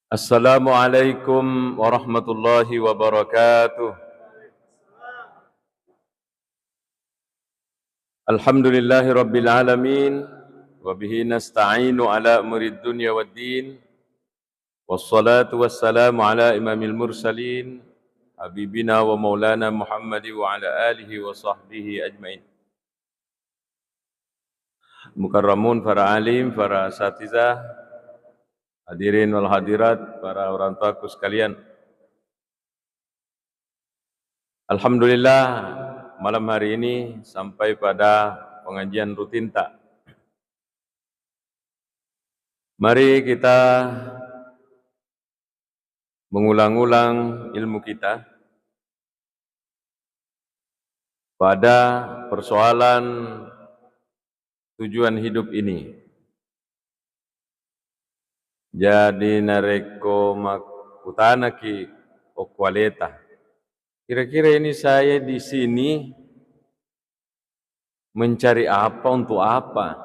Assalamualaikum warahmatullahi wabarakatuh. Alhamdulillahi rabbil alamin wa bihi nasta'inu ala umurid dunya waddin wassalatu wassalamu ala imamil mursalin habibina wa maulana Muhammadi wa ala alihi wa sahbihi ajmain. Mukarramun, para alim, para asatizah, hadirin wal hadirat, para orang tuaku sekalian. Alhamdulillah, malam hari ini sampai pada pengajian rutin tak. Mari kita mengulang-ulang ilmu kita pada persoalan tujuan hidup ini. Jadi nareko makutana ki okwaleta. Kira-kira ini saya di sini mencari apa untuk apa?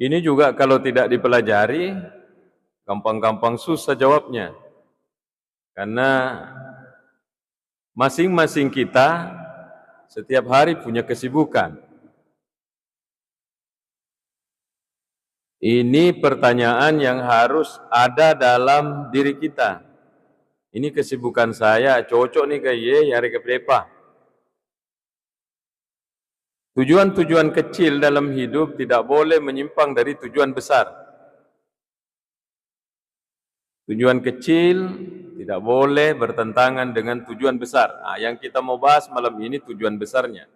Ini juga kalau tidak dipelajari, gampang-gampang susah jawabnya. Karena masing-masing kita setiap hari punya kesibukan. Ini pertanyaan yang harus ada dalam diri kita. Ini kesibukan saya, cocok nih ke ye, hari ke pepa. Tujuan-tujuan kecil dalam hidup tidak boleh menyimpang dari tujuan besar. Tujuan kecil tidak boleh bertentangan dengan tujuan besar. Nah, yang kita mau bahas malam ini tujuan besarnya.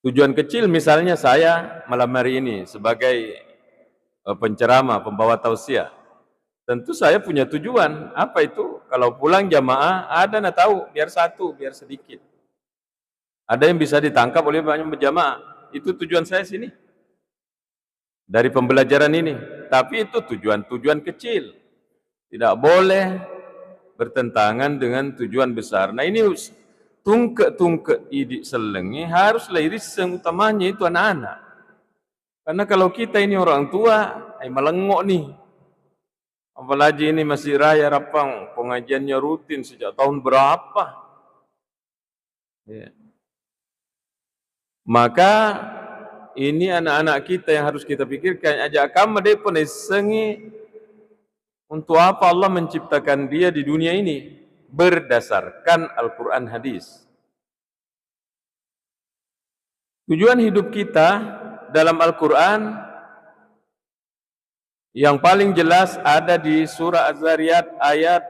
Tujuan kecil misalnya saya malam hari ini sebagai penceramah, pembawa tausiah. Tentu saya punya tujuan. Apa itu? Kalau pulang jamaah, ada nak tahu, biar satu, biar sedikit. Ada yang bisa ditangkap oleh banyak berjamaah. Itu tujuan saya sini. Dari pembelajaran ini. Tapi itu tujuan-tujuan kecil. Tidak boleh bertentangan dengan tujuan besar. Nah ini tungke idik selengi haruslah iriseng utamanya itu anak-anak. Karena kalau kita ini orang tua, melengok nih. Apalagi ini masih raya rapang, pengajiannya rutin sejak tahun berapa. Ya. Maka ini anak-anak kita yang harus kita pikirkan. Ajak kamu deh pun sengi untuk apa Allah menciptakan dia di dunia ini berdasarkan Al-Quran hadis. Tujuan hidup kita dalam Al-Quran yang paling jelas ada di surah Az-Zariyat ayat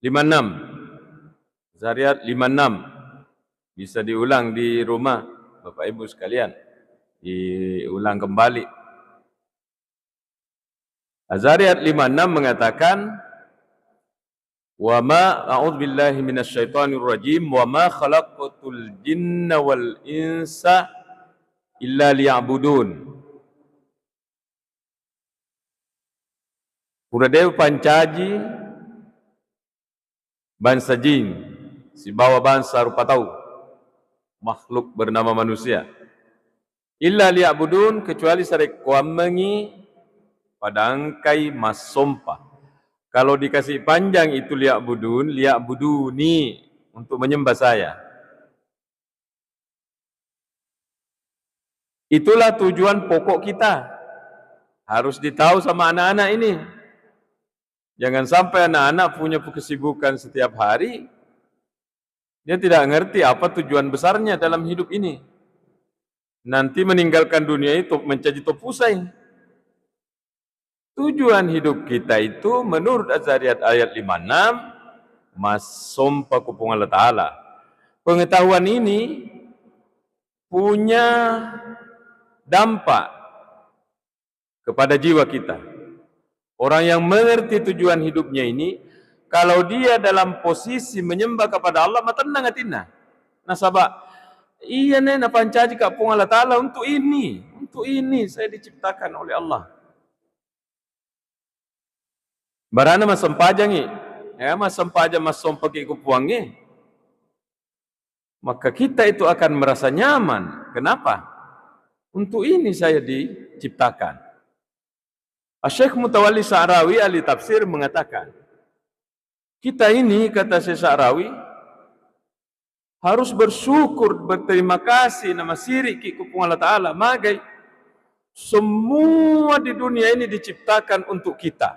56. Zariyat 56. Bisa diulang di rumah, Bapak Ibu sekalian. Diulang kembali. Az-Zariyat 56 mengatakan, "Wa ma a'udzubillahi minasyaitonir rajim wa ma khalaqatul jinna wal insa illa liya'budun." Puradev pancaji bangsa jin, si bawa bangsa rupa tahu, makhluk bernama manusia. Illa liya'budun, kecuali sarek kuamengi padangkai masompa. Kalau dikasih panjang itu liya'budun, liya'buduni, untuk menyembah saya. Itulah tujuan pokok kita. Harus ditahu sama anak-anak ini. Jangan sampai anak-anak punya kesibukan setiap hari, dia tidak ngerti apa tujuan besarnya dalam hidup ini. Nanti meninggalkan dunia itu menjadi topusai. Tujuan hidup kita itu menurut Az-Zariyat ayat 56, masompa kupung Allah Ta'ala. Pengetahuan ini punya dampak kepada jiwa kita. Orang yang mengerti tujuan hidupnya ini, kalau dia dalam posisi menyembah kepada Allah, tenang hatina. Nah sahabat, iya nena pancaji kapung Allah Ta'ala untuk ini saya diciptakan oleh Allah. Barana mas sempajangi, ya mas sempajang mas sompaki kupuangi, maka kita itu akan merasa nyaman. Kenapa? Untuk ini saya diciptakan. Syekh Mutawalli Sya'rawi ahli tafsir mengatakan, kita ini, kata Syekh Sya'rawi, harus bersyukur, berterima kasih nama sirik kepada Allah Ta'ala. Magai semua di dunia ini diciptakan untuk kita.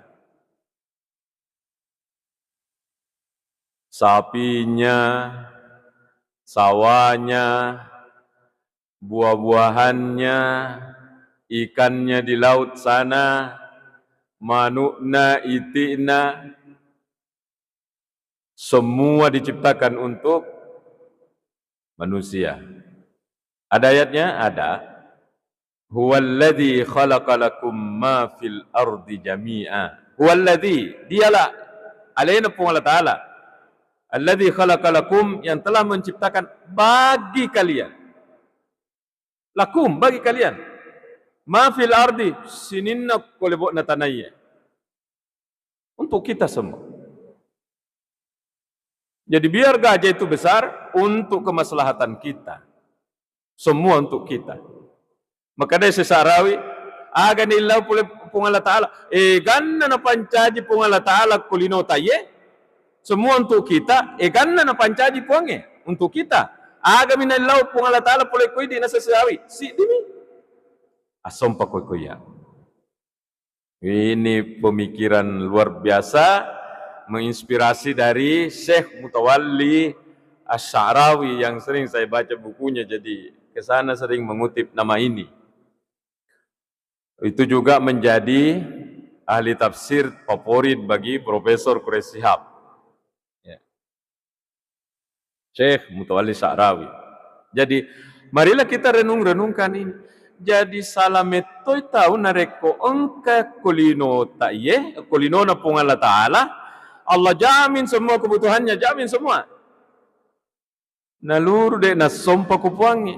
Sapinya, sawahnya, buah-buahannya, ikannya di laut sana, manukna, itikna, semua diciptakan untuk manusia. Ada ayatnya? Ada. Huwallazi khalaqalakum ma fil ardi jami'a. Huwallazi, dialah, alaina pun Allah Ta'ala. Allazi khalaqalakum, yang telah menciptakan bagi kalian. Lakum, bagi kalian. Ma fil ardi, sininna kolebok natanaya. Untuk kita semua. Jadi biar gajah itu besar, untuk kemaslahatan kita. Semua untuk kita. Maka dari Sya'rawi, agan illahu pun Allah Ta'ala. Ganna na pancaji pun Allah Ta'ala kulino taye. Semua untuk kita. Ganna na pancaji puange. Untuk kita. Aga minallahu pun Allah Ta'ala pulai kuy di nasa Sya'rawi. Si dimi. Asompa kuy ya. Ini pemikiran luar biasa, menginspirasi dari Syekh Mutawalli Asy-Sya'rawi yang sering saya baca bukunya, jadi kesana sering mengutip nama ini. Itu juga menjadi ahli tafsir favorit bagi Profesor Quraish Shihab. Ya. Syekh Mutawalli Sya'rawi. Jadi marilah kita renung-renungkan ini. Jadi salametoi tahu nareko engka kulino taye, kulino na pung Allah Ta'ala. Allah jamin semua kebutuhannya, jamin semua. Naluru dek na sompa kupuangi.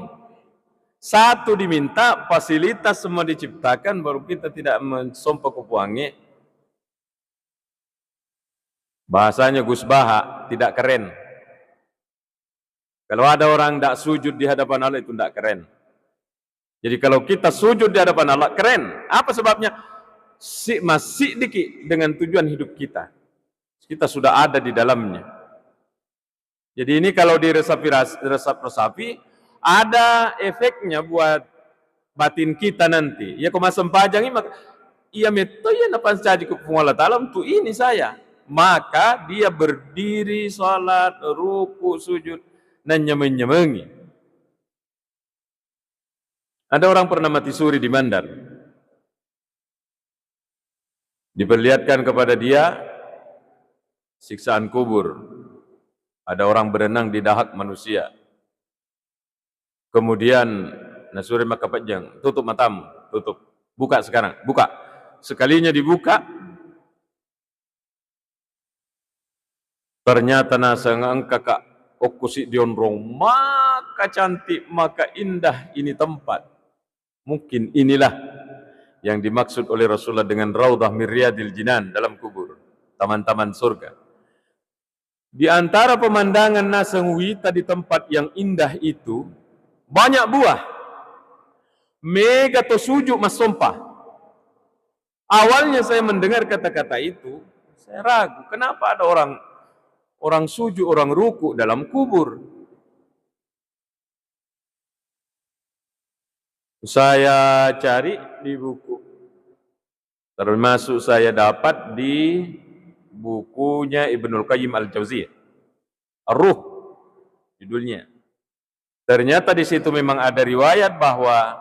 Satu diminta, fasilitas semua diciptakan, baru kita tidak mensompa kupuangi. Bahasanya Gus Baha, tidak keren. Kalau ada orang tidak sujud di hadapan Allah, itu tidak keren. Jadi kalau kita sujud di hadapan Allah, keren. Apa sebabnya? Masih dikit dengan tujuan hidup kita. Kita sudah ada di dalamnya. Jadi ini kalau diresapi, ada efeknya buat batin kita nanti. Ya kemasam pajang ini, ia meto ya napan saji kepada Allah Ta'ala untuk ini saya. Maka dia berdiri, salat, ruku, sujud, dan nyemengi. Ada orang pernah mati suri di Mandar. Diperlihatkan kepada dia siksaan kubur. Ada orang berenang di dahak manusia. Kemudian nasuri maka pejang, tutup matamu, tutup. Buka sekarang, buka. Sekalinya dibuka, ternyata nasa ngangka okusi dionrong, maka cantik, maka indah ini tempat. Mungkin inilah yang dimaksud oleh Rasulullah dengan Raudhah min Riyadil Jinan dalam kubur, taman-taman surga. Di antara pemandangan nasang wita di tempat yang indah itu, banyak buah. Mega to sujuk mas sompah. Awalnya saya mendengar kata-kata itu, saya ragu, kenapa ada orang sujud, orang ruku dalam kubur? Saya cari di buku, termasuk saya dapat di bukunya Ibnul Qayyim Al-Jauziyah, Ar-Ruh judulnya. Ternyata di situ memang ada riwayat bahwa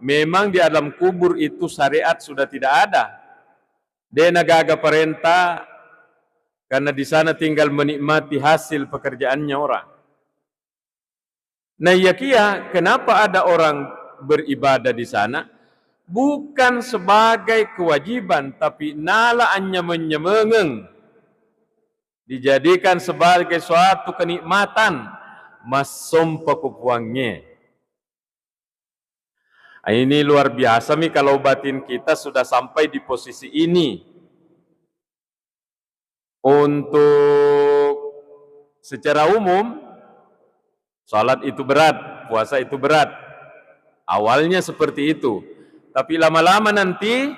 memang di alam kubur itu syariat sudah tidak ada. Dia nagaga perintah karena di sana tinggal menikmati hasil pekerjaannya orang. Nah, yakia kenapa ada orang beribadah di sana? Bukan sebagai kewajiban, tapi nalaannya menyemengeng, dijadikan sebagai suatu kenikmatan, masompa kupuangnya. Ini luar biasa nih kalau batin kita sudah sampai di posisi ini. Untuk secara umum, salat itu berat, puasa itu berat. Awalnya seperti itu. Tapi lama-lama nanti,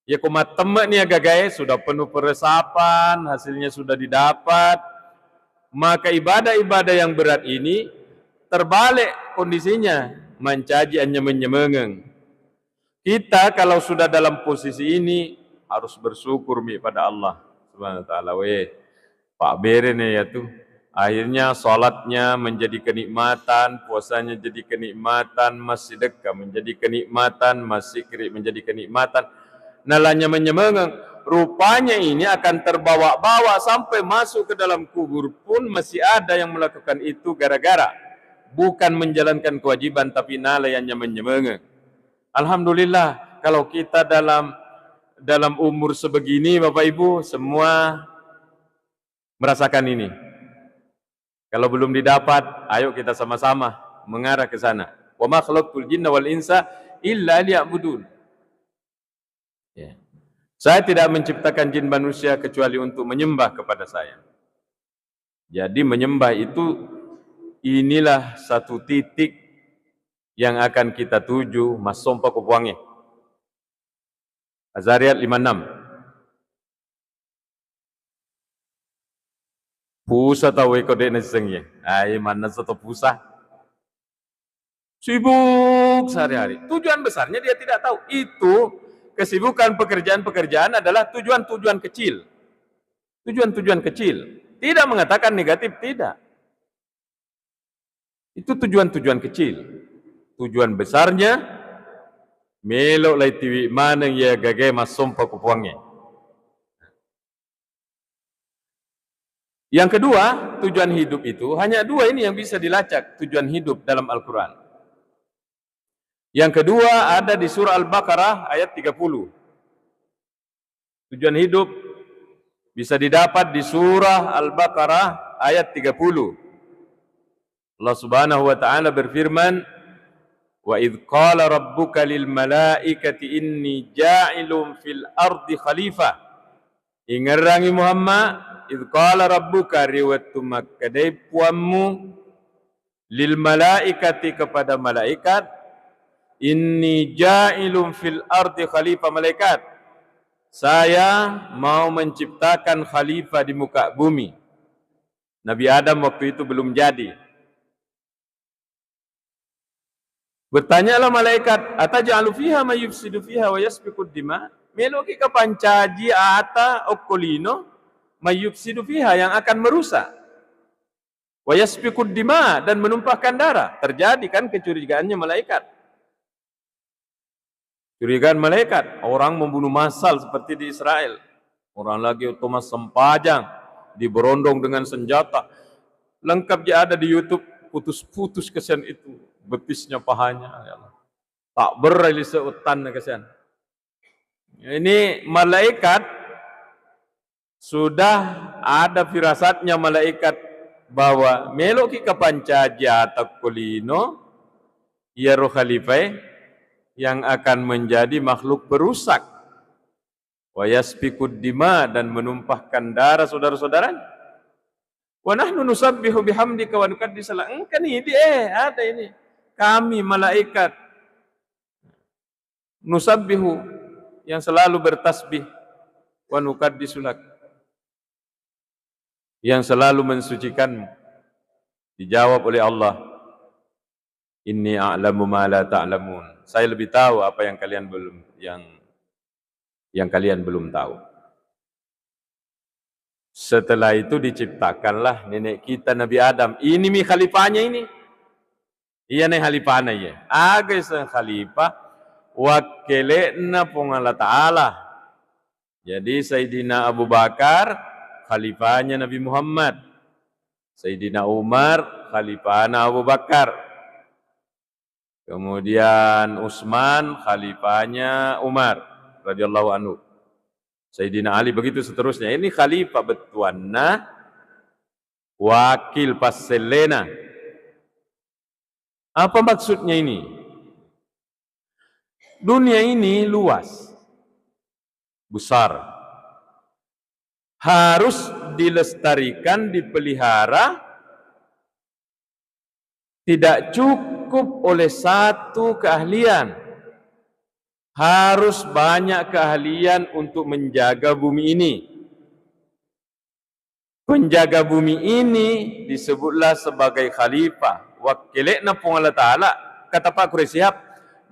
ya kumat temek nih agak sudah penuh peresapan, hasilnya sudah didapat. Maka ibadah-ibadah yang berat ini terbalik kondisinya, mencaji hanya menyemengeng. Kita kalau sudah dalam posisi ini harus bersyukur pada Allah Subhanahu wa taala. Pak Beren ya tuh. Akhirnya salatnya menjadi kenikmatan, puasanya jadi kenikmatan, masih sedekah menjadi kenikmatan, masih zikir menjadi kenikmatan. Nalanya menyemengeng. Rupanya ini akan terbawa-bawa sampai masuk ke dalam kubur pun masih ada yang melakukan itu gara-gara bukan menjalankan kewajiban tapi nalayannya menyemengeng. Alhamdulillah kalau kita dalam umur sebegini Bapak Ibu semua merasakan ini. Kalau belum didapat, ayo kita sama-sama mengarah ke sana. Wa ma khalaqtul jinna wal insa illa liya'budun. Ya. Saya tidak menciptakan jin manusia kecuali untuk menyembah kepada saya. Jadi menyembah itu inilah satu titik yang akan kita tuju masompa kupuangi. Azariat 56. Pusa tahu kode nasengnya. Ai mana satu pusa. Sibuk sehari-hari. Tujuan besarnya dia tidak tahu. Itu kesibukan pekerjaan-pekerjaan adalah tujuan-tujuan kecil. Tujuan-tujuan kecil. Tidak mengatakan negatif, tidak. Itu tujuan-tujuan kecil. Tujuan besarnya melok lai tiwi mana ya gage masompa kupuangi. Yang kedua, tujuan hidup itu hanya dua ini yang bisa dilacak tujuan hidup dalam Al-Quran. Yang kedua ada di surah Al-Baqarah ayat 30. Tujuan hidup bisa didapat di surah Al-Baqarah ayat 30. Allah Subhanahu wa taala berfirman, "Wa idz qala rabbuka lil malaikati inni ja'ilun fil ardi khalifah." Ingerangi Muhammad, idz qala rabbuka riwayat makkadai puammu lil malaikati kepada malaikat, inni ja'ilun fil ardi khalifah, malaikat saya mau menciptakan khalifah di muka bumi. Nabi Adam waktu itu belum jadi. Bertanyalah malaikat, ataj'alu fiha may yufsidu fiha wa yasfiku dima? Meloki ka pancaji ata okolino may yufsidu fiha, yang akan merusak. Wa yasfiku dima, dan menumpahkan darah. Terjadi kan kecurigaannya malaikat. Curigaan malaikat, orang membunuh massal seperti di Israel. Orang lagi Thomas Sempajang diberondong dengan senjata. Lengkap dia ada di YouTube, putus-putus kesian itu, betisnya pahanya. Ya Allah. Tak berali seutan kesian. Ini malaikat sudah ada firasatnya malaikat bahwa meloki kapanca jata kulino ya roh khalifah yang akan menjadi makhluk perusak, wa yasfikud dima, dan menumpahkan darah saudara-saudaranya. Wa nahnu nusabbihu bihamdika wa nuqaddisu lak. Kan ini ada ini. Kami malaikat nusabbihu, yang selalu bertasbih, wa nuqaddisu lak, yang selalu mensucikanmu. Dijawab oleh Allah, inni a'lamu ma la ta'lamun. Saya lebih tahu apa yang kalian belum kalian belum tahu. Setelah itu diciptakanlah nenek kita Nabi Adam. Ini mi khalifahnya ini. Iya nih khalifahnya ya. Aga sang khalifah wakilena pung Allah Ta'ala. Jadi Sayyidina Abu Bakar khalifahnya Nabi Muhammad. Sayyidina Umar khalifahnya Abu Bakar. Kemudian Utsman khalifahnya Umar radhiyallahu anhu. Sayyidina Ali, begitu seterusnya. Ini khalifah betuanna wakil paselena. Apa maksudnya ini? Dunia ini luas, besar, harus dilestarikan, dipelihara Tidak cukup oleh satu keahlian. Harus banyak keahlian untuk menjaga bumi ini. Penjaga bumi ini disebutlah sebagai khalifah. Wakilnya pun Allah Ta'ala, kata Pak Quraisyhab,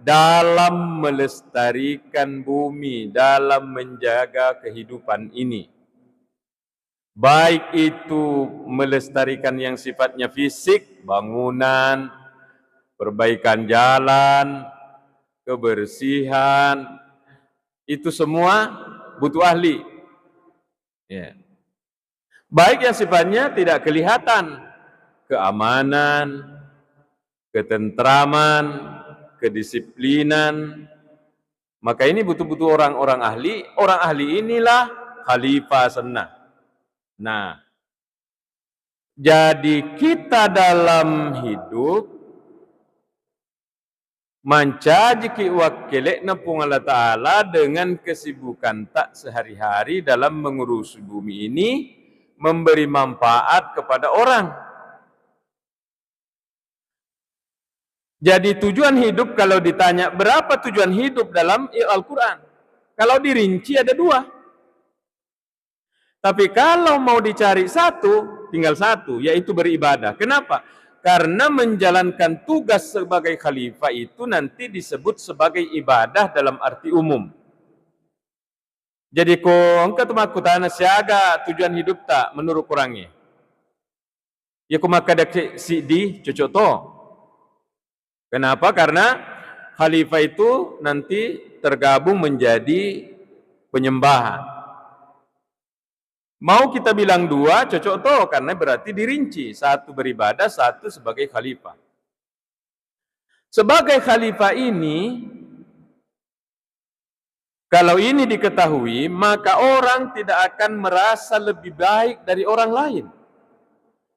dalam melestarikan bumi, dalam menjaga kehidupan ini. Baik itu melestarikan yang sifatnya fisik, bangunan, perbaikan jalan, kebersihan, itu semua butuh ahli. Ya. Baik yang sifatnya tidak kelihatan, keamanan, ketentraman, kedisiplinan, maka ini butuh-butuh orang-orang ahli. Orang ahli inilah khalifah sunnah. Nah, jadi kita dalam hidup mencaji wakilnya pun Allah Ta'ala dengan kesibukan tak sehari-hari dalam mengurus bumi ini, memberi manfaat kepada orang. Jadi tujuan hidup, kalau ditanya berapa tujuan hidup dalam Al-Quran, kalau dirinci ada 2. Tapi kalau mau dicari satu, tinggal satu, yaitu beribadah. Kenapa? Karena menjalankan tugas sebagai khalifah itu nanti disebut sebagai ibadah dalam arti umum. Jadi engkau tu maku tanah siaga tujuan hidup tak menurut kurangnya. Ya ku maka dak si di cocok to. Kenapa? Karena khalifah itu nanti tergabung menjadi penyembahan. Mau kita bilang 2, cocok toh, karena berarti dirinci. 1 beribadah, 1 sebagai khalifah. Sebagai khalifah ini, kalau ini diketahui, maka orang tidak akan merasa lebih baik dari orang lain.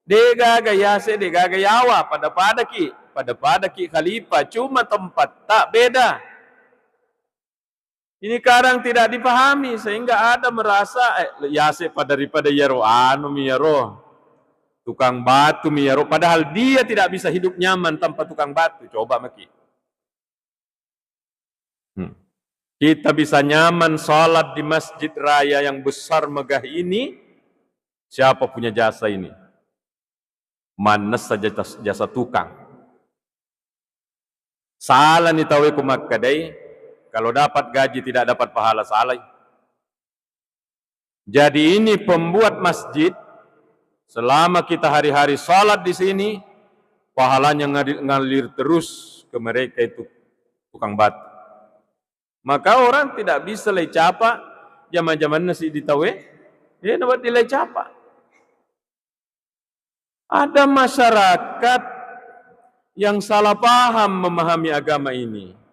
Dega gayase, dega gayawa, pada ki khalifah, cuma tempat tak beda. Ini kadang tidak dipahami sehingga ada merasa yase daripada yaro miyaro tukang batu miyaro, padahal dia tidak bisa hidup nyaman tanpa tukang batu. Coba maki. Kita bisa nyaman salat di masjid raya yang besar megah ini, siapa punya jasa ini? Manas saja jasa tukang. Salah ni tawe kumakadai. Kalau dapat gaji tidak dapat pahala, salah. Jadi ini pembuat masjid, selama kita hari-hari salat di sini, pahalanya ngalir terus ke mereka itu tukang batu. Maka orang tidak bisa lay capa, zaman-zaman nasi ditawe, dia dapat nilai capa. Ada masyarakat yang salah paham memahami agama ini.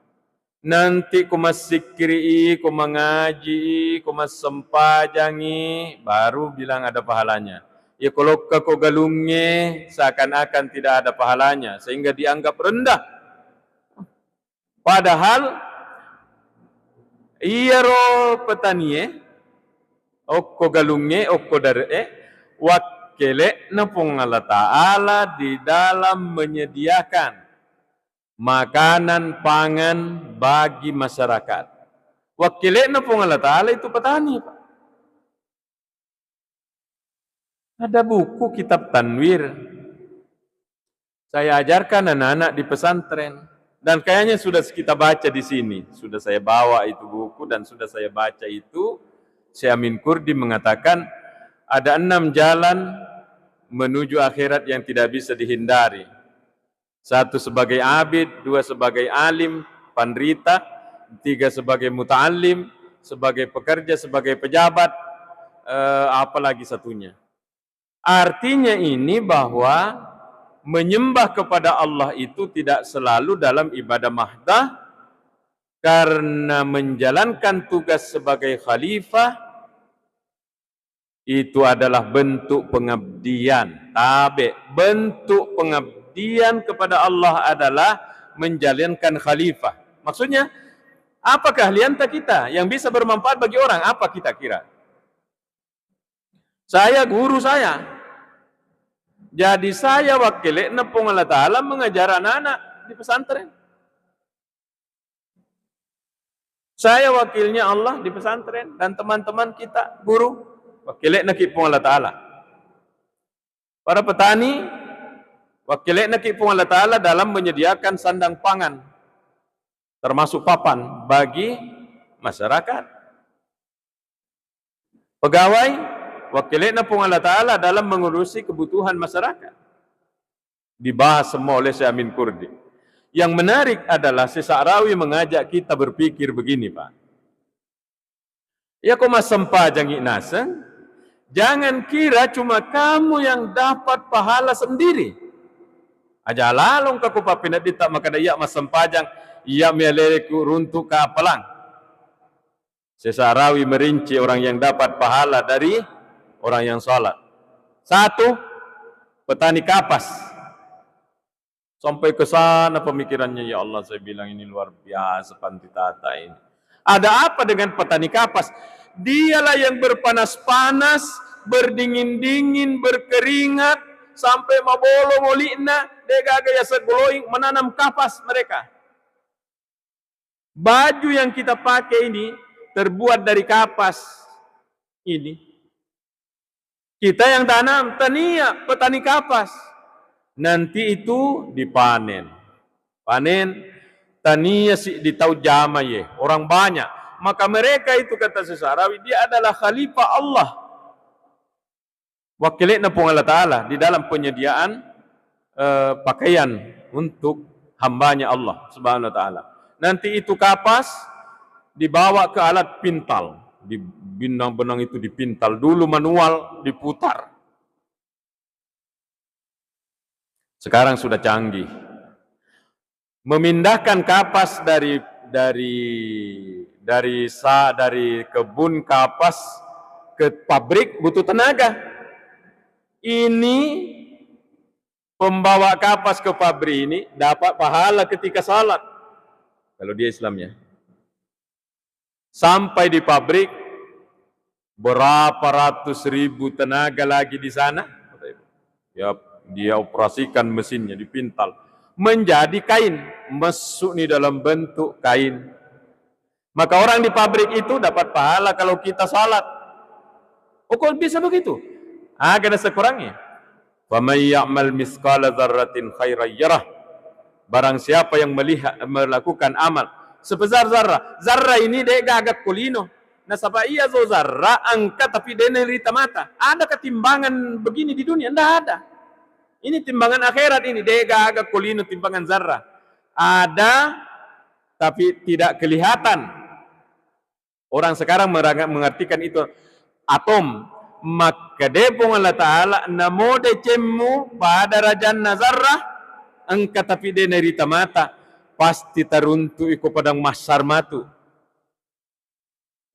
Nanti ku masikri, ku mengaji, ku masempajangi, baru bilang ada pahalanya. Ya kalau kau galungnya seakan-akan tidak ada pahalanya, sehingga dianggap rendah. Padahal iya ro petani okko galungnya, okko dari wakile nepung Allah Ta'ala di dalam menyediakan makanan pangan bagi masyarakat. Wakilnya pun Allah Ta'ala itu petani, Pak. Ada buku kitab tanwir. Saya ajarkan anak-anak di pesantren. Dan kayaknya sudah kita baca di sini. Sudah saya bawa itu buku dan sudah saya baca itu. Syekh Amin Kurdi mengatakan ada 6 jalan menuju akhirat yang tidak bisa dihindari. 1 sebagai abid, 2 sebagai alim, pandrita, 3 sebagai muta'alim, sebagai pekerja, sebagai pejabat, apalagi satunya. Artinya ini bahwa menyembah kepada Allah itu tidak selalu dalam ibadah mahdah, karena menjalankan tugas sebagai khalifah itu adalah bentuk pengabdian. Bentuk pengabdian kepada Allah adalah menjalankan khalifah. Maksudnya, apa keahlian kita yang bisa bermanfaat bagi orang? Apa kita kira? Saya guru saya. Jadi saya wakil nepung Allah Ta'ala mengajar anak-anak di pesantren. Saya wakilnya Allah di pesantren dan teman-teman kita, guru, wakilnya nakipung Allah Ta'ala. Para petani, wakilnya nakipung Allah Ta'ala dalam menyediakan sandang pangan, termasuk papan bagi masyarakat. Pegawai, wakilnya napung Allah Ta'ala dalam mengurusi kebutuhan masyarakat. Dibahas semua oleh Syekh Amin Kurdi. Yang menarik adalah Syekh Sa'rawi mengajak kita berpikir begini, Pak. Ya kok mas sempajang inaseng, jangan kira cuma kamu yang dapat pahala sendiri. Aja lalong ke kupapinat dita maka iya mas sempajang, iya meleleku runtuk ke apalang. Syekh Sa'rawi merinci orang yang dapat pahala dari orang yang sholat. Satu, petani kapas. Sampai ke sana pemikirannya, ya Allah saya bilang ini luar biasa pantitata ini. Ada apa dengan petani kapas? Dialah yang berpanas-panas, berdingin-dingin, berkeringat, sampai mabolo molina, degagaya segoloing menanam kapas mereka. Baju yang kita pakai ini terbuat dari kapas ini. Kita yang tanam, tania, petani kapas. Nanti itu dipanen. Panen, tania si ditau jama ye, orang banyak. Maka mereka itu kata Syekh Sa'rawi, dia adalah khalifah Allah. Wakilnya pun Allah Ta'ala di dalam penyediaan pakaian untuk hambanya Allah Subhanahu Wa Ta'ala. Nanti itu kapas dibawa ke alat pintal. Di benang-benang itu dipintal dulu manual, diputar. Sekarang sudah canggih. Memindahkan kapas dari kebun kapas ke pabrik butuh tenaga. Ini pembawa kapas ke pabrik ini dapat pahala ketika salat. Kalau dia Islamnya. Sampai di pabrik berapa ratus ribu tenaga lagi di sana. Ya, dia operasikan mesinnya, dipintal menjadi kain, masuk nih dalam bentuk kain. Maka orang di pabrik itu dapat pahala kalau kita salat. Oh, kok bisa begitu? Ada sekurangnya. Wa may ya'mal misqala dzarratin khairan yarah. Barang siapa yang melakukan amal sebesar zarra. Zarra ini dia gagak kulino. Nah, sapa iya zo zarra angka tapi dia nerita mata. Ada ketimbangan begini di dunia? Tidak ada. Ini timbangan akhirat ini, dega agak kulino timbangan zarrah. Ada, tapi tidak kelihatan. Orang sekarang mengartikan itu atom. Maka depong Allah Ta'ala, namo decemu pada rajan nazarrah, angka tapi dia nerita mata, pasti teruntuk ikut padang masar matu.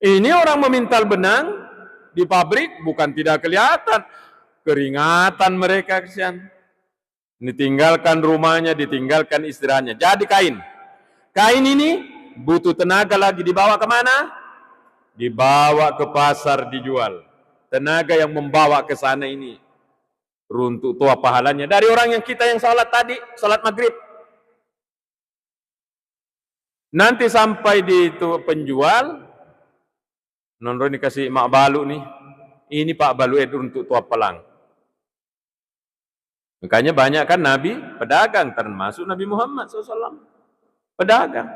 Ini orang memintal benang di pabrik, bukan tidak kelihatan. Keringatan mereka kesian. Ditinggalkan rumahnya, ditinggalkan istirahatnya. Jadi kain. Kain ini butuh tenaga lagi. Dibawa kemana? Dibawa ke pasar dijual. Tenaga yang membawa ke sana ini runtuk tua pahalanya. Dari orang yang kita yang salat tadi, salat maghrib. Nanti sampai di itu penjual, nonron dikasih mak balu nih. Ini Pak Balu untuk tua pelang. Makanya banyak kan Nabi pedagang, termasuk Nabi Muhammad SAW. Pedagang.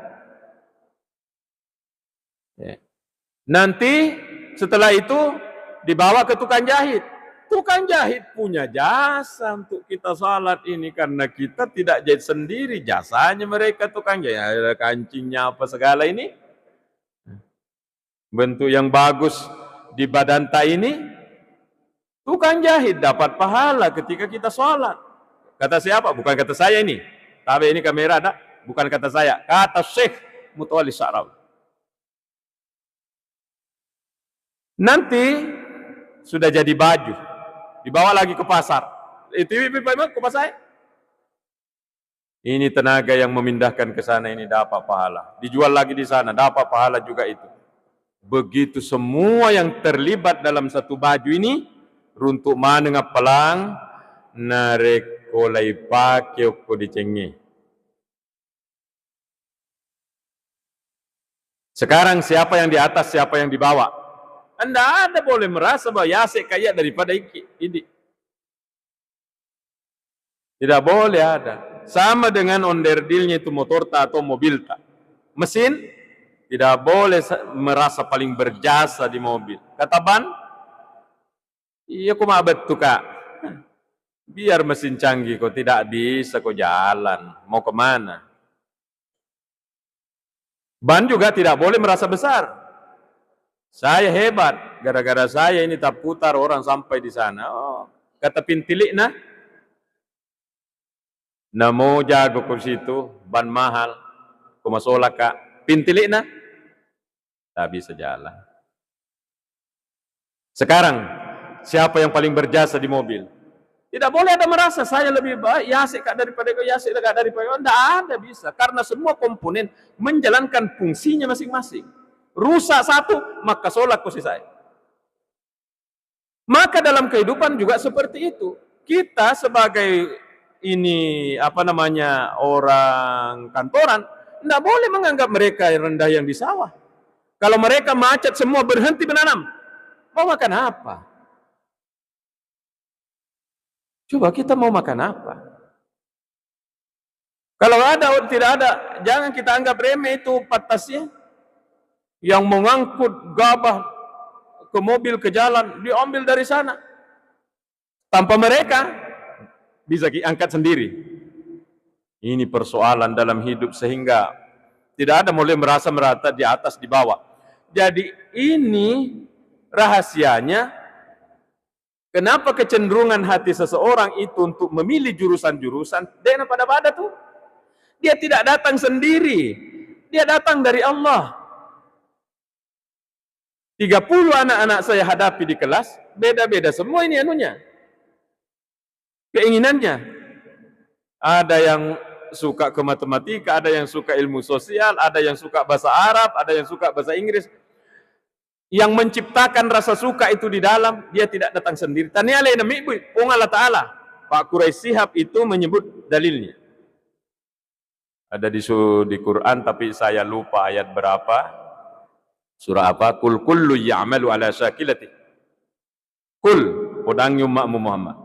Ya. Nanti setelah itu dibawa ke tukang jahit. Tukang jahit punya jasa untuk kita salat ini. Karena kita tidak jahit sendiri. Jasanya mereka tukang jahit. Ada kancingnya apa segala ini. Bentuk yang bagus di badan tak ini. Tukang jahit dapat pahala ketika kita sholat. Kata siapa? Bukan kata saya ini. Tapi ini kamera ada. Bukan kata saya. Kata Syekh Mutawalli Sa'rawi. Nanti sudah jadi baju. Dibawa lagi ke pasar. Itu ke pasar. Ini tenaga yang memindahkan ke sana ini dapat pahala. Dijual lagi di sana. Dapat pahala juga itu. Begitu semua yang terlibat dalam satu baju ini. Runtuk manengah pelang, narek kolai pake ko dicenge. Sekarang siapa yang di atas, siapa yang di bawah? Anda ada boleh merasa bahwa Yasek kaya daripada ini. Tidak boleh ada. Sama dengan onderdilnya itu motor atau mobil tak. Mesin tidak boleh merasa paling berjasa di mobil. Kata ban, iya kok mabet tuh kak. Biar mesin canggih kok tidak bisa kok jalan. Mau kemana? Ban juga tidak boleh merasa besar. Saya hebat, gara-gara saya ini tak putar orang sampai di sana. Oh, kata pintilik nah. Namo jago ko situ, ban mahal, kumasola ka, pintilik na, tak bisa jalan. Sekarang, siapa yang paling berjasa di mobil? Tidak boleh ada merasa saya lebih baik, Yasek daripada kau, Yasek daripada kau. Tidak ada bisa, karena semua komponen menjalankan fungsinya masing-masing. Rusak satu, maka solak posisi saya. Maka dalam kehidupan juga seperti itu. Kita sebagai ini orang kantoran, tidak boleh menganggap mereka yang rendah yang di sawah. Kalau mereka macet semua berhenti menanam, mau makan apa? Coba kita mau makan apa? Kalau ada atau tidak ada, jangan kita anggap remeh itu patasnya. Yang mengangkut gabah ke mobil ke jalan, diambil dari sana. Tanpa mereka, bisa diangkat sendiri. Ini persoalan dalam hidup sehingga tidak ada boleh merasa merata di atas di bawah. Jadi ini rahasianya kenapa kecenderungan hati seseorang itu untuk memilih jurusan-jurusan dengan pada tuh. Dia tidak datang sendiri. Dia datang dari Allah. 30 anak-anak saya hadapi di kelas, beda-beda semua ini anunya. Keinginannya. Ada yang suka ke matematika, ada yang suka ilmu sosial, ada yang suka bahasa Arab, ada yang suka bahasa Inggris. Yang menciptakan rasa suka itu di dalam, dia tidak datang sendiri. Tanya Allah Allah Ta'ala. Pak Quraisy Shihab itu menyebut dalilnya. Ada di Quran, tapi saya lupa ayat berapa. Surah apa? Kul kullu ya'malu ala syakilati. Kul, podang makmu Muhammad.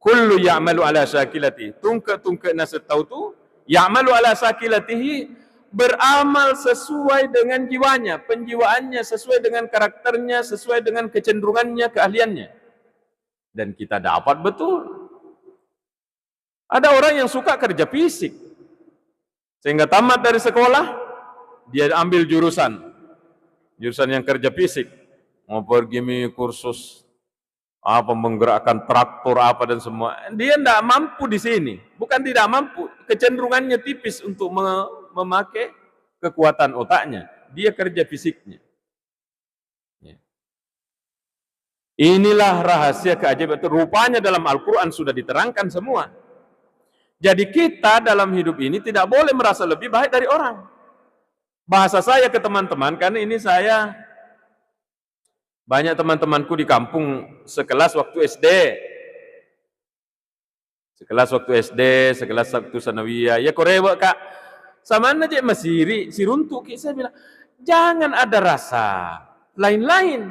Kullu ya'malu ala syakilati. Tungke nasa tahu tu, ya'malu ala syakilatihi, beramal sesuai dengan jiwanya, penjiwaannya, sesuai dengan karakternya, sesuai dengan kecenderungannya, keahliannya. Dan kita dapat betul. Ada orang yang suka kerja fisik. Sehingga tamat dari sekolah, dia ambil jurusan yang kerja fisik, mau pergi kursus apa menggerakkan traktor apa dan semua, dia tidak mampu di sini. Bukan tidak mampu, kecenderungannya tipis untuk memakai kekuatan otaknya. Dia kerja fisiknya. Inilah rahasia keajaiban. Rupanya dalam Al-Quran sudah diterangkan semua. Jadi kita dalam hidup ini tidak boleh merasa lebih baik dari orang. Bahasa saya ke teman-teman, karena ini saya banyak teman-temanku di kampung sekelas waktu SD. Sekelas waktu sanawiyah. Ya korewa kak, sama aja masiri, si runtuk. Saya bilang, jangan ada rasa lain-lain.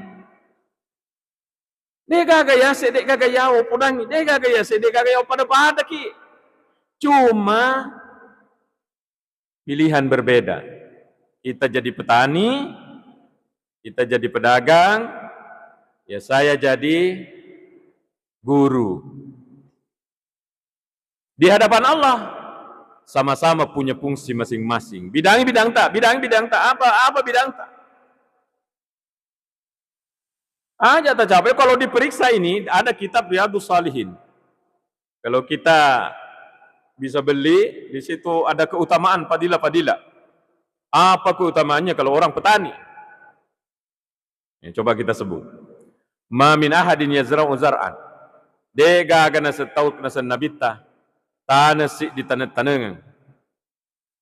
Dek gagaya, sedek gagaya, pudangi. Dek gagaya, sedek gagaya, pada ki. Cuma pilihan berbeda. Kita jadi petani, kita jadi pedagang, ya saya jadi guru. Di hadapan Allah sama-sama punya fungsi masing-masing. Bidang tak, apa bidang tak? Aja tak capek. Kalau diperiksa ini ada kitab Riyadhus Shalihin. Kalau kita bisa beli, di situ ada keutamaan fadilah-fadilah. Apa keutamaannya kalau orang petani? Ya, coba kita sebut. Ma min ahadin yazra'u zar'an. Dega gana setaut na sanabita. Tanasi di tanah-tanah.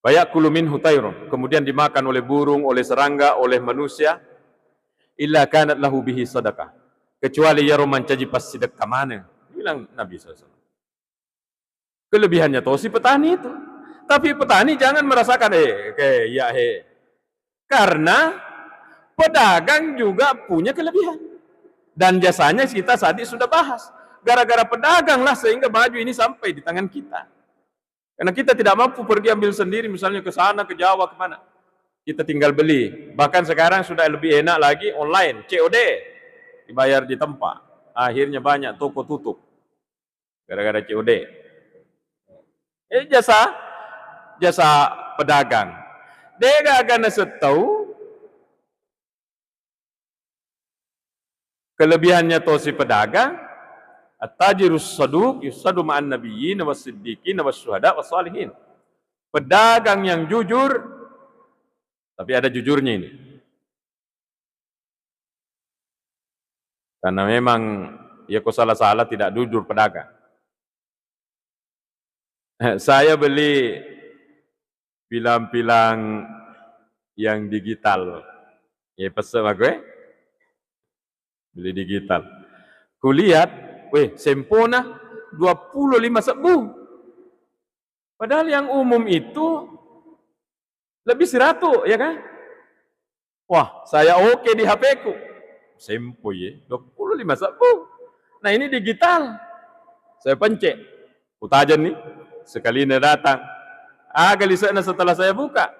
Fayakulu minhu tayrun. Kemudian dimakan oleh burung, oleh serangga, oleh manusia. Illa kanat lahu bihi sadaqah. Kecuali ya roman caji pas sedekah mana. Bilang Nabi SAW. Kelebihannya toh si petani itu. Tapi petani jangan merasakan karena pedagang juga punya kelebihan. Dan jasanya kita tadi sudah bahas. Gara-gara pedagang lah sehingga baju ini sampai di tangan kita. Karena kita tidak mampu pergi ambil sendiri, misalnya ke sana, ke Jawa, kemana. Kita tinggal beli. Bahkan sekarang sudah lebih enak lagi online, COD. Dibayar di tempat. Akhirnya banyak toko tutup. Gara-gara COD. Jasa pedagang. Dega gana setau kelebihannya tosi pedagang, at-tajirus saduq yusadu ma'an nabiyyin was-siddiqin was-syuhada was-shalihin. Pedagang yang jujur, tapi ada jujurnya ini. Karena memang ya kok salah-salah tidak jujur pedagang. Saya beli pilang-pilang yang digital. Ya pesen gue. Beli digital. Kulihat, sempona 25.000. Padahal yang umum itu lebih 100, ya kan? Wah, saya oke di HP ku. Sempo ya, 25.000. Nah ini digital. Saya pencet. Utajan nih. Sekali ini datang. Gelisana setelah saya buka.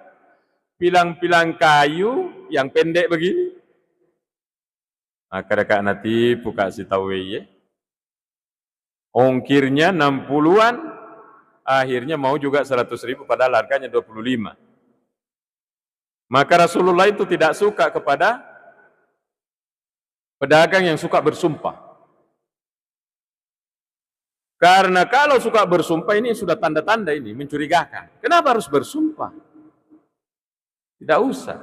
Pilang-pilang kayu yang pendek begini. Kadang-kadang nanti buka si tahu ya. Ongkirnya 60-an. Akhirnya mau juga 100.000 padahal harganya 25. Maka Rasulullah itu tidak suka kepada pedagang yang suka bersumpah. Karena kalau suka bersumpah ini sudah tanda-tanda ini mencurigakan. Kenapa harus bersumpah? Tidak usah.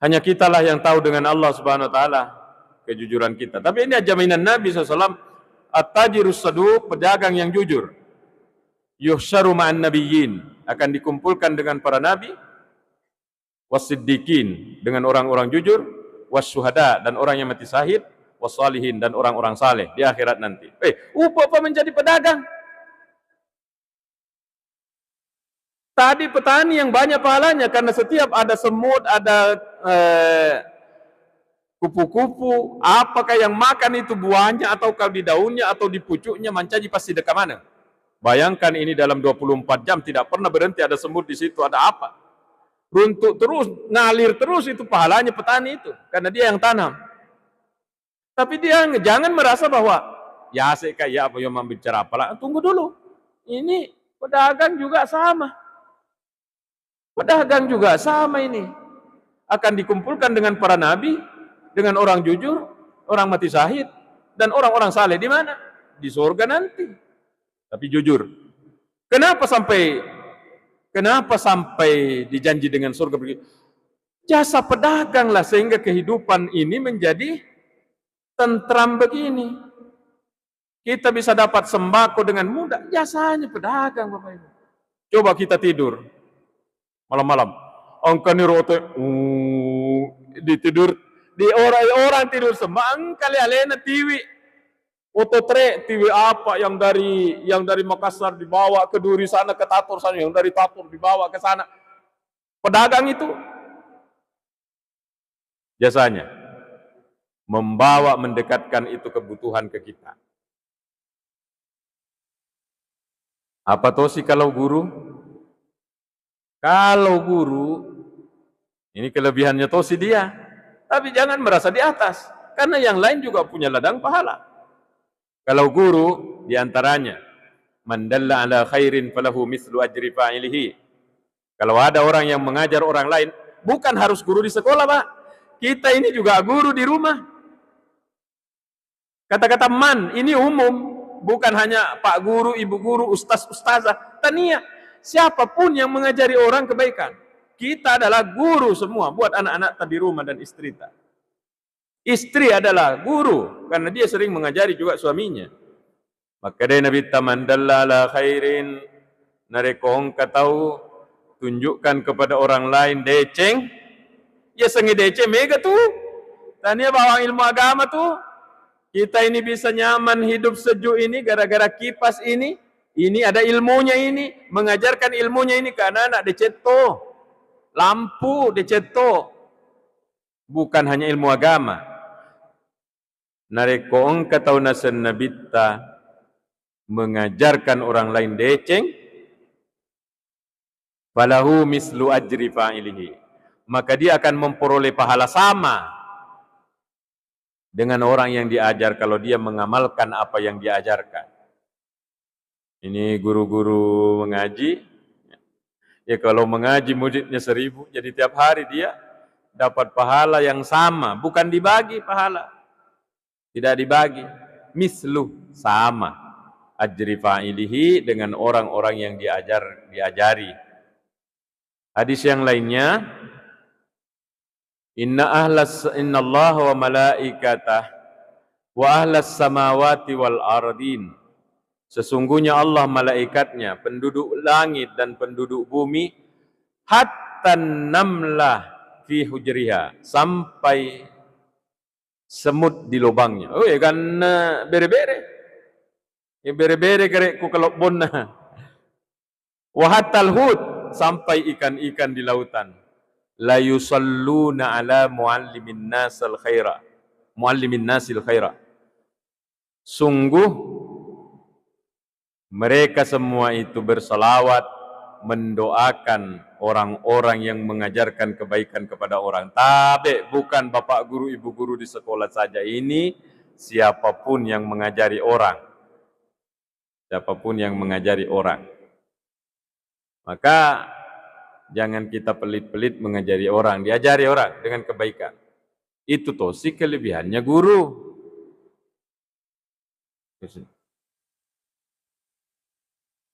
Hanya kitalah yang tahu dengan Allah Subhanahu Wa Taala kejujuran kita. Tapi ini jaminan Nabi SAW. At-tajirus saduq, pedagang yang jujur. Yuhsyaru ma'an nabiyyin, akan dikumpulkan dengan para nabi. Was-siddiqin, dengan orang-orang jujur. Was-syuhada, dan orang yang mati syahid. Was-shalihin, dan orang-orang saleh di akhirat nanti. Apa menjadi pedagang? Tadi petani yang banyak pahalanya karena setiap ada semut, ada kupu-kupu, apakah yang makan itu buahnya atau di daunnya atau di pucuknya, mancaji pasti dekat mana. Bayangkan ini dalam 24 jam tidak pernah berhenti, ada semut di situ, ada apa? Runtuk terus, ngalir terus, itu pahalanya petani itu karena dia yang tanam. Tapi dia jangan merasa bahwa ya asik kayak apa yang bicara apalah. Tunggu dulu. Ini pedagang juga sama. Pedagang juga sama ini. Akan dikumpulkan dengan para nabi, dengan orang jujur, orang mati syahid, dan orang-orang saleh di mana? Di surga nanti. Tapi jujur. Kenapa sampai dijanji dengan surga begitu? Jasa pedaganglah sehingga kehidupan ini menjadi tentram begini. Kita bisa dapat sembako dengan mudah. Jasanya pedagang, Bapak Ibu. Coba kita tidur malam-malam. Angkani rote, ditidur di orang tidur semang kali alena tiwi. Ototre tiwi apa yang dari Makassar dibawa ke Duri sana, ke Tatur sana, yang dari Tatur dibawa ke sana. Pedagang itu jasanya membawa, mendekatkan itu kebutuhan ke kita. Apa toh sih kalau guru? Kalau guru, ini kelebihannya toh sih dia. Tapi jangan merasa di atas, karena yang lain juga punya ladang pahala. Kalau guru, diantaranya, man dalla ala khairin falahu mislu ajri fa'ilihi. Kalau ada orang yang mengajar orang lain, bukan harus guru di sekolah, Pak. Kita ini juga guru di rumah. Kata-kata man ini umum, bukan hanya pak guru, ibu guru, ustaz, ustazah, tania. Siapapun yang mengajari orang kebaikan. Kita adalah guru semua buat anak-anak di rumah dan istri. Istri adalah guru karena dia sering mengajari juga suaminya. Maka dari Nabi tamandalla la khairin, narekong katau tunjukkan kepada orang lain deceng. Ya sengi deceng mega tuh. Tania bawa ilmu agama tuh. Kita ini bisa nyaman hidup sejuk ini gara-gara kipas ini. Ini ada ilmunya ini. Mengajarkan ilmunya ini ke anak-anak deceto. Lampu deceto. Bukan hanya ilmu agama. Nareko engka tau nasen nabita mengajarkan orang lain deceng. Falahu mislu ajri fa'ilihi. Maka dia akan memperoleh pahala sama dengan orang yang diajar kalau dia mengamalkan apa yang diajarkan. Ini guru-guru mengaji, ya kalau mengaji muridnya 1000, jadi tiap hari dia dapat pahala yang sama, bukan dibagi pahala, tidak dibagi, mislu, sama, ajri fa'ilihi dengan orang-orang yang diajari. Hadis yang lainnya, Inna Allah wa malaikatah wa ahlas samawati wal ardin. Sesungguhnya Allah, malaikatnya, penduduk langit dan penduduk bumi, hatta namlah fi hujriha, sampai semut di lubangnya. Oh ya kan bere-bere. Ya bere-bere kerek ku kelobonna. Wa hatal hud, sampai ikan-ikan di lautan. La yusalluna ala muallimin nasil khaira. Muallimin nasil khaira. Sungguh mereka semua itu berselawat, mendoakan orang-orang yang mengajarkan kebaikan kepada orang. Tapi bukan bapak guru, ibu guru di sekolah saja. Ini siapapun yang mengajari orang. Siapapun yang mengajari orang. Maka jangan kita pelit-pelit mengajari orang, diajari orang dengan kebaikan. Itu toh si kelebihannya guru.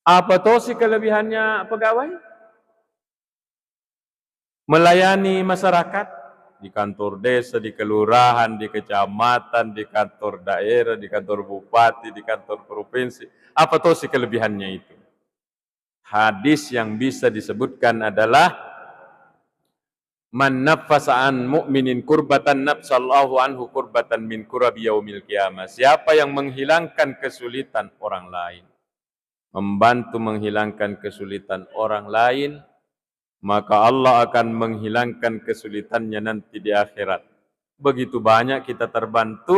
Apa toh si kelebihannya pegawai? Melayani masyarakat di kantor desa, di kelurahan, di kecamatan, di kantor daerah, di kantor bupati, di kantor provinsi. Apa toh si kelebihannya itu? Hadis yang bisa disebutkan adalah man nafasa an mu'minin kurbatan nafsallahu anhu kurbatan min kurabi yaumil qiyamah. Siapa yang menghilangkan kesulitan orang lain, membantu menghilangkan kesulitan orang lain, maka Allah akan menghilangkan kesulitannya nanti di akhirat. Begitu banyak kita terbantu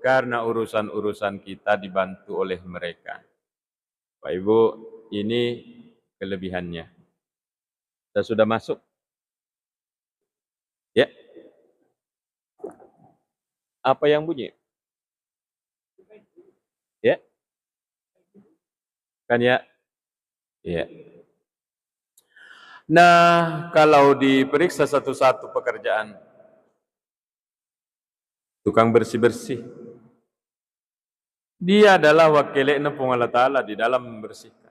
karena urusan-urusan kita dibantu oleh mereka. Pak Ibu, ini kelebihannya. Kita sudah masuk? Ya. Apa yang bunyi? Ya. Kan ya? Ya. Nah, kalau diperiksa satu-satu pekerjaan, tukang bersih-bersih, dia adalah wakilnya Allah Ta'ala di dalam membersihkan.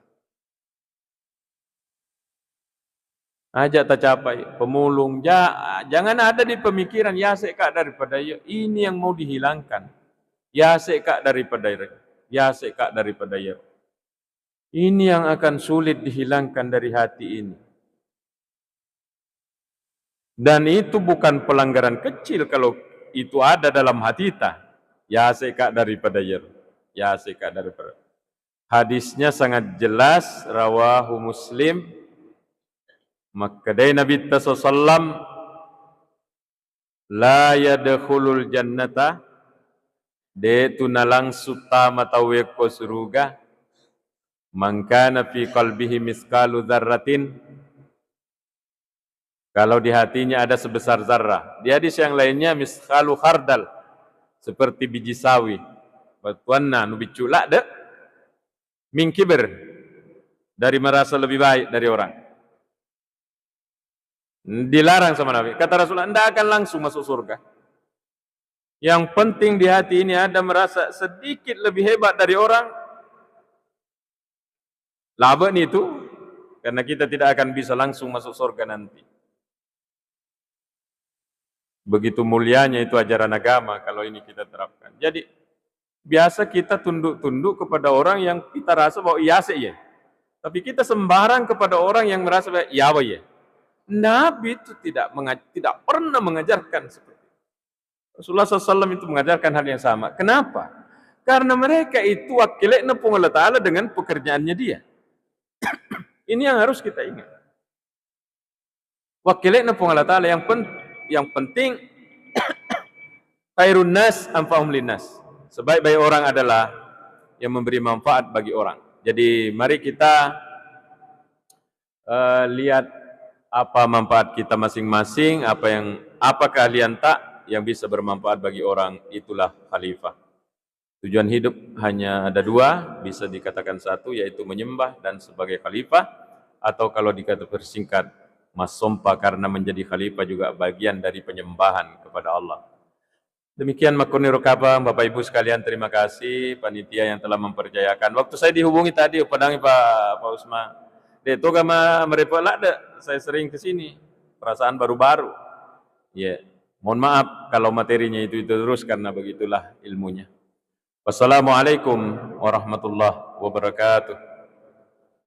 Ajak tak capai, pemulung, jangan ada di pemikiran, ya sekak daripada ini yang mau dihilangkan. Ya sekak daripada ya. Ini yang akan sulit dihilangkan dari hati ini. Dan itu bukan pelanggaran kecil kalau itu ada dalam hati kita. Ya sekak daripada ya sekak daripada. Hadisnya sangat jelas, rawahu Muslim. Maka dari Nabi SAW, la yadkhulul jannata, de tunalang sutama taweko suruga, mangkana fi qalbihi miskalu dzarratin, kalau di hatinya ada sebesar zarrah. Di hadis yang lainnya miskalu khardal, seperti biji sawi. Batuanna nu biculak de min kibir, dari merasa lebih baik dari orang. Dilarang sama Nabi. Kata Rasulullah, anda akan langsung masuk surga. Yang penting di hati ini ada merasa sedikit lebih hebat dari orang. Laba nih itu, karena kita tidak akan bisa langsung masuk surga nanti. Begitu mulianya itu ajaran agama kalau ini kita terapkan. Jadi biasa kita tunduk-tunduk kepada orang yang kita rasa bahwa iya sih ya. Tapi kita sembarang kepada orang yang merasa bahwa iya ya. Nabi itu tidak pernah mengajarkan seperti itu. Rasulullah SAW itu mengajarkan hal yang sama. Kenapa? Karena mereka itu wakilnya pun Allah Ta'ala dengan pekerjaannya dia. Ini yang harus kita ingat. Wakilnya pun Allah Ta'ala yang penting khairun nas anfa'um linnas. Sebaik-baik orang adalah yang memberi manfaat bagi orang. Jadi mari kita lihat apa manfaat kita masing-masing, apa keahlian tak yang bisa bermanfaat bagi orang, itulah khalifah. Tujuan hidup hanya ada dua, bisa dikatakan satu, yaitu menyembah dan sebagai khalifah, atau kalau dikata persingkat, masompa, karena menjadi khalifah juga bagian dari penyembahan kepada Allah. Demikian makuni rokabah, Bapak Ibu sekalian, terima kasih panitia yang telah mempercayakan. Waktu saya dihubungi tadi, padangi Pak Usman, itu gama mereka ada, saya sering ke sini, perasaan baru-baru. Ya, mohon maaf kalau materinya itu terus, karena begitulah ilmunya. Wassalamualaikum warahmatullahi wabarakatuh.